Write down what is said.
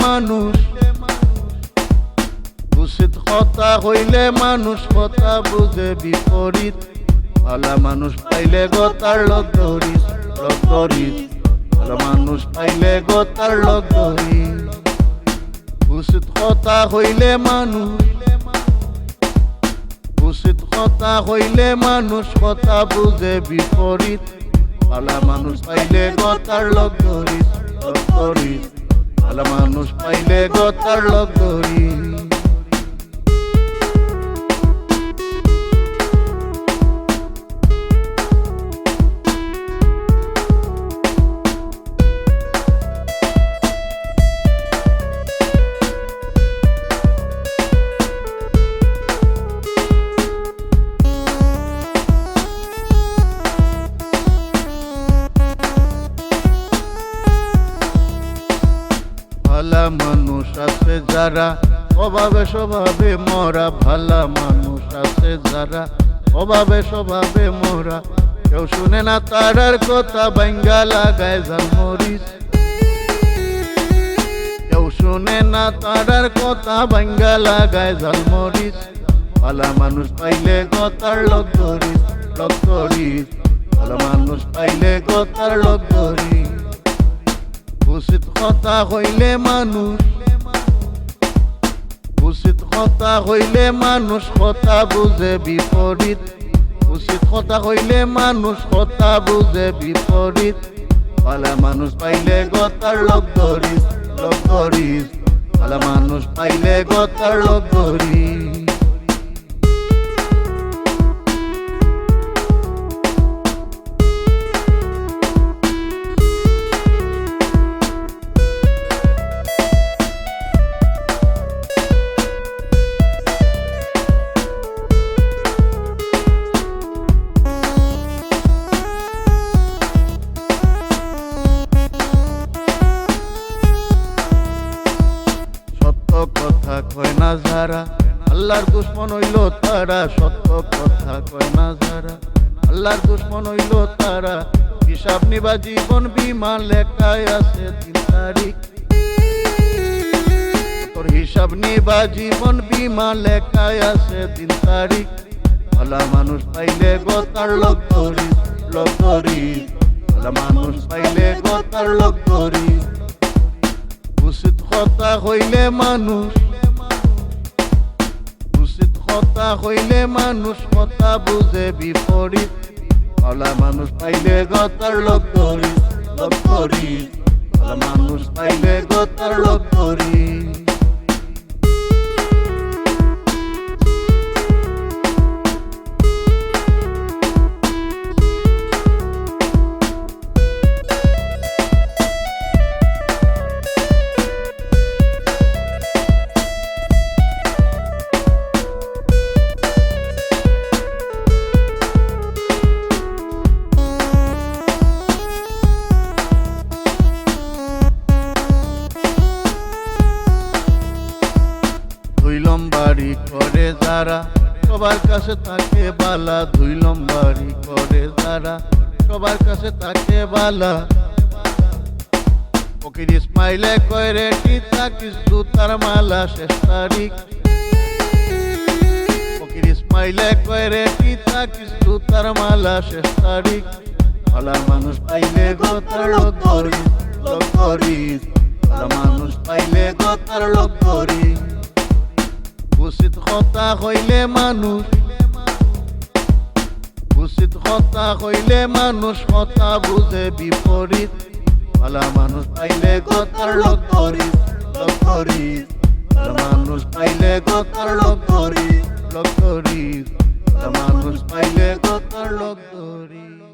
মানুষ, উচিত কথা হইলে মানুষ কথা বুঝে বিপরীত। ভালা মানুষ পাইলে গোতার লগ ধরিস, লগ ধরিস। ভালা মানুষ পাইলে গোতার লগ ধরিস। উচিত কথা হইলে মানুষ, উচিত কথা হইলে মানুষ কথা বুঝে বিপরীত। ভালা মানুষ পাইলে গোতার লগ ধরিস, লগ ধরিস। ভালা মানুষ পাইলে গোতার লগ ধরিস। ভালা মানুষ আছে যারা অভাবে স্বভাবে মরা, ভালা মানুষ আছে যারা অভাবে স্বভাবে মরা। কেউ শুনে না তারার কথা ভাঙ্গা লাগায় ঝালমরিচ, কেউ শুনে না তারার কথা ভাঙ্গা লাগায় ঝালমরিচ। ভালা মানুষ পাইলে গোতার লগ ধরিস, লগ ধরিস। ভালা মানুষ পাইলে গোতার লগ ধরিস। উচিত কথা হইলে মানুষ, উচিত কথা হইলে মানুষ কথা বুঝে বিপরীত। উচিত কথা হইলে মানুষ কথা বুঝে বিপরীত। ভালা মানুষ পাইলে গোতার লগ ধরিস, লগ ধরিস। ভালা মানুষ পাইলে গোতার লগ ধরিস। কথা কয় না যারা আল্লাহর দুশ্মন হইল তারা, সত্য কথা কয় না যারা আল্লাহর দুশ্মন হইল তারা। হিসাব নিবা জীবন বীমা লেখায় আছে 3 তারিখ, তোর হিসাব নিবা জীবন বীমা লেখায় আছে 3 তারিখ। ভালা মানুষ পাইলে গোতার লগ ধরিস, লগ ধরিস। ভালা মানুষ পাইলে গোতার লগ ধরিস। উচিত কথা হইলে মানুষ, উচিত কথা হইলে মানুষ কথা বুঝে বিপরীত। ভালা মানুষ পাইলে গোতার লগ ধরিস, লগ ধরিস। ভালা মানুষ পাইলে গোতার লগ ধরিস। দুই লম্বারি করে যারা সবার কাছে থাকে বালা, দুই লম্বারি করে যারা সবার কাছে থাকে বালা। ফকির ইসমাইলে কয় রে কি থাকিস জুতার মালা, 6 তারিখ। ফকির ইসমাইলে কয় রে কি থাকিস জুতার মালা, 6 তারিখ। ভালা মানুষ পাইলে গোতার লগ ধরিস, লগ ধরিস। ভালা মানুষ পাইলে গোতার লগ ধরিস। উচিত কথা হইলে মানুষ, উচিত কথা হইলে মানুষ কথা বুঝে বিপরীত। ভালা মানুষ পাইলে গোতার লগ ধরিস, লগ ধরিস। ভালা মানুষ পাইলে গোতার লগ ধরিস, লগ ধরিস। ভালা মানুষ পাইলে গোতার লগ ধরিস।